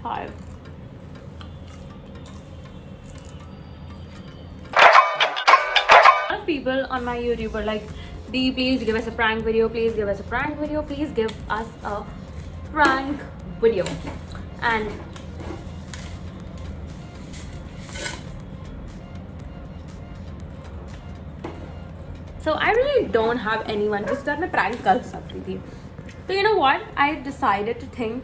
Hi. A lot of people on my YouTube are like, Dee, please give us a prank video, please give us a prank video, please give us a prank video. And so I really don't have anyone जिस साथ मैं prank कर सकती थी. So you know what? I decided to think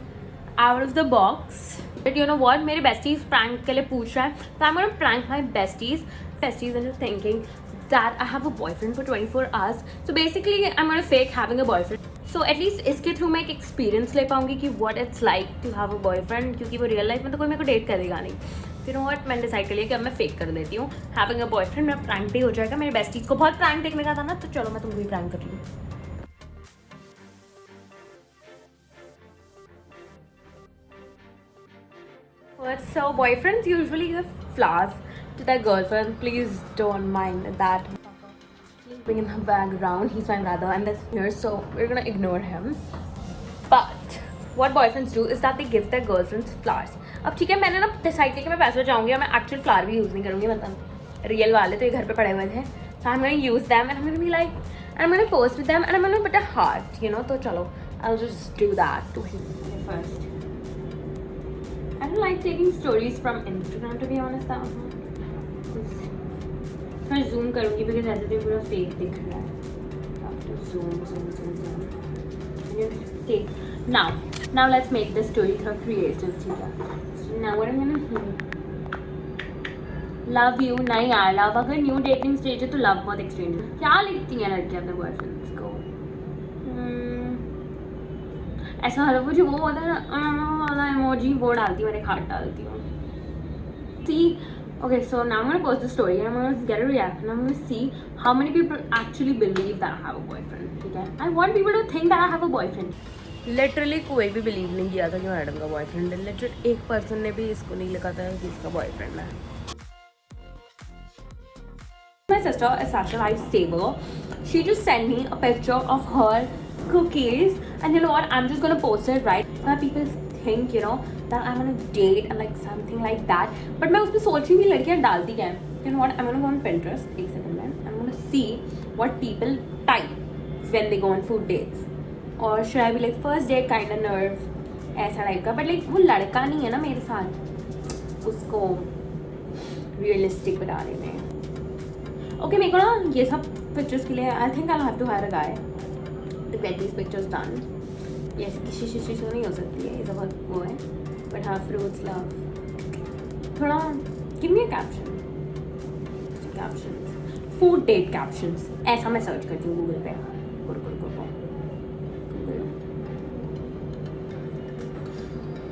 out of the box. But you know what? मेरे besties prank के लिए पूछ रहा है. So I'm gonna prank my besties into thinking that I have a boyfriend for 24 hours. So basically I'm gonna fake having a boyfriend. So at least इसके through मैं एक experience ले पाऊंगी कि what it's like to have a boyfriend, क्योंकि वो real life में तो कोई मेरे को डेट करेगा नहीं. You know what? मैंने डिसाइड कर लिया कि अब मैं फेक कर देती हूँ. हैविंग अ बॉयफ्रेंड मेरा प्रैंक डे हो जाएगा. मेरे बेस्टीज को बहुत प्रैंक देखने का था ना, तो चलो मैं तुमको भी प्रैंक कर रही हूँ. So boyfriends usually give flowers to their girlfriend. Please don't mind that. Sleeping in the background, he's my brother and this here, so we're gonna ignore him. But what boyfriends do is that they give their girlfriends flowers. अब ठीक है, मैंने ना decide किया कि मैं पैसे बचाऊंगी और मैं एक्चुअल फ्लावर भी यूज़ नहीं करूँगी. मतलब रियल वाले तो ये घर पे पड़े हुए थे. So I'm gonna use them and I'm gonna be like, and I'm gonna post with them and I'm gonna put a heart, you know. तो चलो, I'll just do that to him first. I don't like taking stories from Instagram, to be honest. मैं zoom करूँगी because ऐसे तो पूरा fake दिख रहा है. Zoom. Take. Now let's make this story through creative. ठीक है. So now what I'm gonna do? Love you नहीं यार, love अगर new dating stage है तो love बहुत extreme है. क्या लिखती हैं लड़कियाँ अपने boyfriends को? ऐसा वाला वो जो वो होता है ना वाला इमोजी, वो डालती हूँ और एक हार्ट डालती हूँ. See, okay, so now I'm gonna post the story and I'm gonna get a reaction. I'm gonna see how many people actually believe that I have a boyfriend. ठीक है? I want people to think that I have a boyfriend. Literally कोई भी believe नहीं किया था कि madam का boyfriend है. Literally एक person ने भी इसको नहीं लिखा था कि इसका boyfriend है. My sister is such a lifesaver. She just sent me a picture of her cookies, and you know what? I'm just gonna post it, right? So that people think, you know, that I'm on a date and like something like that. But मैं उसमें सोच रही हूँ लड़कियाँ डालती क्या हैं? You know what? I'm gonna go on Pinterest. एक second में. I'm gonna see what people type when they go on food dates. Or should I be like first date kind of nerve? ऐसा type का. But like वो लड़का नहीं है ना मेरे साथ. उसको realistic बनाने में. Okay, मेरे को ना ये सब pictures के लिए I think I'll have to hire a guy to get these pictures done. ये ऐसे किसी शीशी तो नहीं हो सकती है, ये सब वो है. But हाँ, fruits love. थोड़ा give me a caption. Captions. Food date captions. ऐसा मैं search करती हूँ Google पे.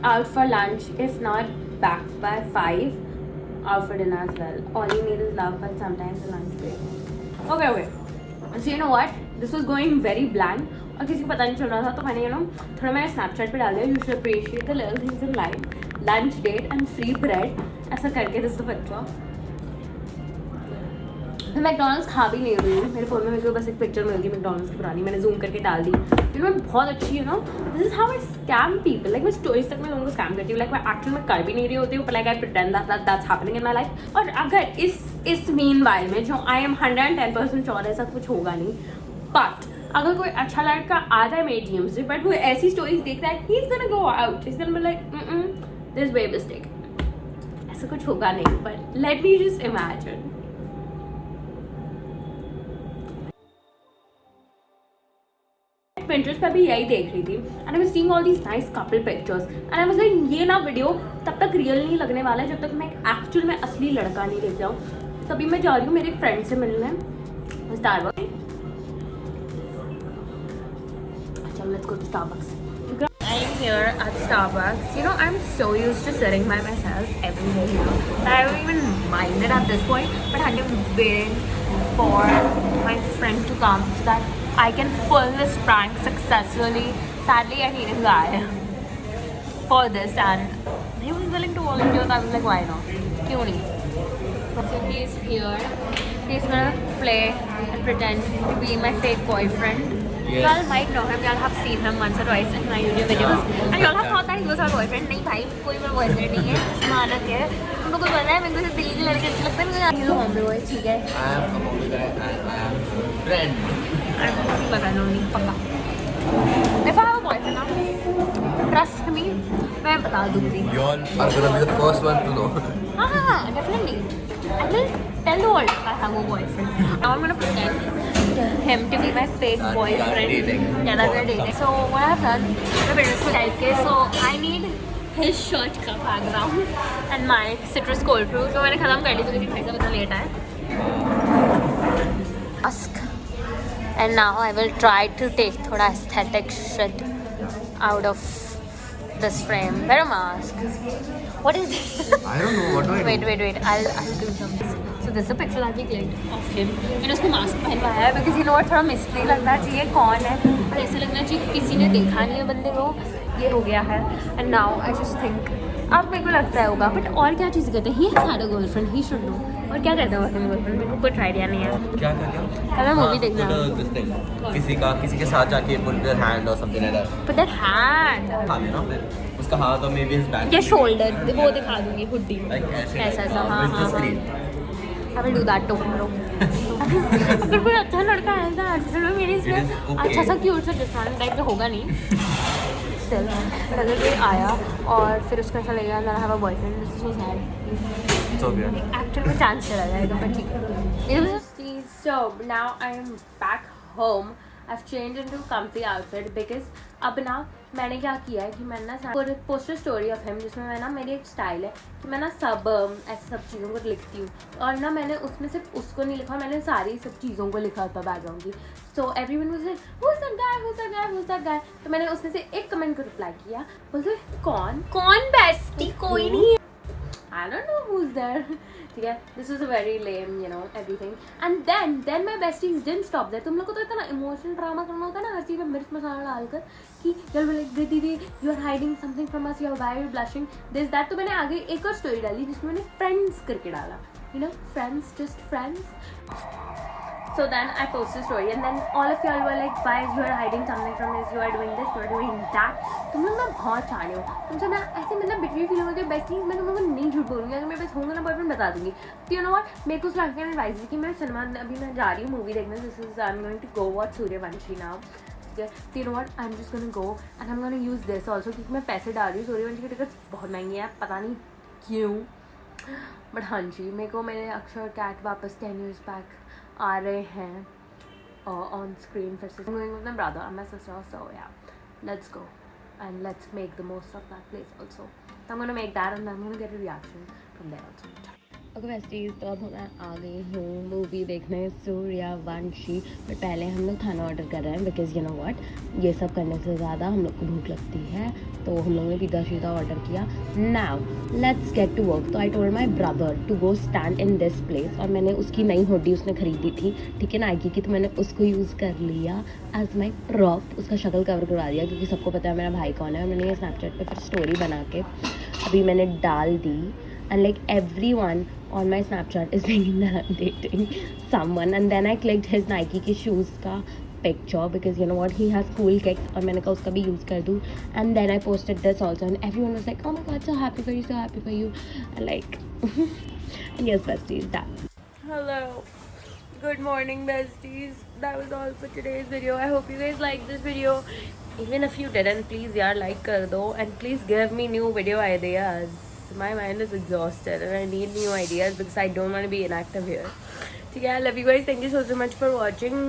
Out for lunch, if not back by 5. Out for dinner as well. All you need is love, but sometimes a lunch break. Okay. So you know what? This was going very blank. और किसी को पता नहीं चल रहा था, तो मैंने थोड़ा मैंने स्नैपचैट पे डाल दिया. You should appreciate the little things in life. Lunch date and free bread. ऐसा करके this is the picture. मैं मैकडोनल्ड्स खा भी नहीं रही हूँ. मेरे फ़ोन में मेरे को बस एक पिक्चर मिल गई मैकडोनल्ड्स की पुरानी. मैंने जूम करके डाल दी. You know, बहुत अच्छी है ना. This is how I scam people. Like मैं स्टोरीज तक मैं लोगों को स्कैम करती हूँ. Like मैं एक्चुअल में कर भी नहीं रही होती हूँ. But like I pretend that that's happening in my life. और अगर इस meanwhile में जो I am 110% sure ऐसा कुछ होगा नहीं. But अगर कोई अच्छा लड़का आ जाए मेरे DM से, but वो ऐसी स्टोरीज देख रहा है, he's gonna go out. He's gonna be like, this way mistake. ऐसा कुछ होगा नहीं. But let me just imagine. Pinterest पे भी यही देख रही थी and I was seeing all these nice couple pictures and I was like, ये ना वीडियो तब तक रियल नहीं लगने वाला है जब तक मैं एक्चुअल में असली लड़का नहीं देख जाऊँ. तभी मैं जा रही हूँ मेरे फ्रेंड से मिलने Starbucks. चलो let's go to Starbucks. I'm here at Starbucks. You know, I'm so used to sitting by myself every day, you know. I don't even mind it at this point, but I'm waiting for my friend to come so that I can pull this prank successfully. Sadly, I need a guy for this and he was willing to volunteer. I was like, why not? क्यों नहीं? So he's here. He's gonna play and pretend to be my fake boyfriend. You all might know him. You all have seen him once or twice in my YouTube videos, and you all have thought that he was our boyfriend. नहीं भाई, कोई मेरा boyfriend नहीं है. मानक है. तुमको कुछ पता है? मेरे को सिर्फ दिल्ली के लड़के अच्छे लगते हैं. मुझे he's a Bombay boy, ठीक है. I am a Bombay guy and I am friend. पता नहीं पक्का. If I have a boyfriend now, trust me, मैं बता दूँगी. You all are gonna be the first one to know. हाँ, definitely. I will tell the world if I have a boyfriend. Now I'm gonna pretend him to be my fake boyfriend. Dating. Yeah, that we're dating. So what I've done, the business को type के, so I need his shirt का background and my citrus cold fruit. जो मैंने खत्म कर ली क्योंकि भाई साहब इतना लेट आए. Mask. And now I will try to take थोड़ा aesthetic shit out of this frame. Wear a mask. What is this? I don't know what do I do. Wait. I'll do something. So this is a picture that we clicked of him. मैंने उसको mask पहनवाया है because you know what, थोड़ा mystery लगना चाहिए कौन है और ऐसे लगना चाहिए कि किसी ने देखा नहीं है बंदे को. ये हो गया है. And now I just think अब मेरे को लगता है होगा बट और क्या चीज़ करते हैं. He has had a girlfriend. He should know. और क्या करता है वो अपनी गर्लफ्रेंड? मेरे को कुछ आइडिया नहीं है. क्या कल मैं मूवी देखना. this thing. किसी के साथ जाके put their hand or something like that. Put that hand. हाँ ना फिर उसका हाथ और maybe his back. या शोल्डर वो दिखा दूंगी हुड्डी. Like ऐसे ऐसा हाँ. I will do that tomorrow. अगर कोई अच्छा लड़का आएगा एक्चुअली मेरी इसमें अच्छा सा क्यूट सा डिस्काउंट टाइप का होगा नहीं. Still, अगर कोई आया और फिर उसका ऐसा लगेगा that I have a boyfriend, this is so sad. It's okay. Actually में चांस चला जाएगा पर ठीक है. So now I am back home. I've changed into comfy outfit because अब ना मैंने क्या किया है कि मैंने ना पोस्टर स्टोरी ऑफ हिम जिसमें मैं ना मेरी एक स्टाइल है कि मैं ना सब ऐसे सब चीज़ों को लिखती हूँ और ना मैंने उसमें सिर्फ उसको नहीं लिखा, मैंने सारी सब चीज़ों को लिखा था बैकग्राउंड की. So everyone was like who's that guy. तो मैंने उसमें से एक कमेंट को रिप्लाई किया, बोलते कौन बेस्टी कोई नहीं है. I don't know who's there. ठीक है, this was a very lame, you know, everything. And then my besties didn't stop there. तुम लोग को तो इतना इमोशनल ड्रामा करना होता है ना हर चीज़ में मिर्च मसाला डालकर कि you're like दीदी you are hiding something from us, you're why you're blushing this that. तो मैंने आगे एक और स्टोरी डाली जिसमें मैंने friends करके डाला, you know, friends, just friends. So then I posted a story and then all of y'all were like, why you are hiding something from us, you are doing this, you are doing that. तुम लोग ना बहुत चाह रहे हो. तुमसे मैं ऐसे मतलब बिटवी फील होती है बेस्टी. मैं तुम लोगों को नहीं झूठ बोलूँगी, अगर मेरे पास होंगे ना बॉयफ्रेंड बता दूँगी. तो यू नो व्हाट, मेरे को उस लड़के ने एडवाइस दी कि मैं सलमान अभी मैं जा रही हूँ मूवी देखने. This is I am going to go watch Sooryavanshi now. तो you know what, I am just going go and I am going use this also क्योंकि मैं पैसे डाल रही हूँ. सूर्यवंशी की टिकट्स बहुत महंगी है, पता नहीं क्यों बट हाँ जी मेरे को मेरे अक्षर कैट वापस 10 years बैक आ रहे हैं on screen for I'm going with my brother and my sister, so yeah, let's go and let's make the most of that place also. So I'm gonna make that and I'm gonna get a reaction from there also. Okay besties, तो अब मैं आ गई हूँ movie देखने Suryavanshi. But पहले हम लोग खाना ऑर्डर कर रहे हैं बिकॉज यू नो व्हाट, ये सब करने से ज़्यादा हम लोग को भूख लगती है. तो हम लोग ने पिज़्ज़ा शीज़ा ऑर्डर किया. Now let's get to work. तो I told my brother to go stand in this place. और मैंने उसकी नई हुडी उसने खरीदी थी, ठीक है, नाइकी की. तो मैंने उसको यूज़ कर लिया एज माई प्रॉप. उसका शक्ल कवर करवा दिया क्योंकि सबको पता है मेरा भाई कौन है. और मैंने ये स्नैपचैट पर फिर स्टोरी बना के अभी मैंने डाल दी. And like everyone on my Snapchat is thinking that I'm dating someone. And then I clicked his Nike के shoes का picture because you know what, he has cool kicks और मैंने कहा उसका भी use कर दूँ. And then I posted this also and everyone was like, oh my god, so happy for you. And like and yes besties, that. Hello, good morning besties. That was all for today's video. I hope you guys liked this video. Even if you didn't, please यार like कर दो and please give me new video ideas. My mind is exhausted and I need new ideas because I don't want to be inactive here. So yeah, I love you guys. Thank you so much for watching.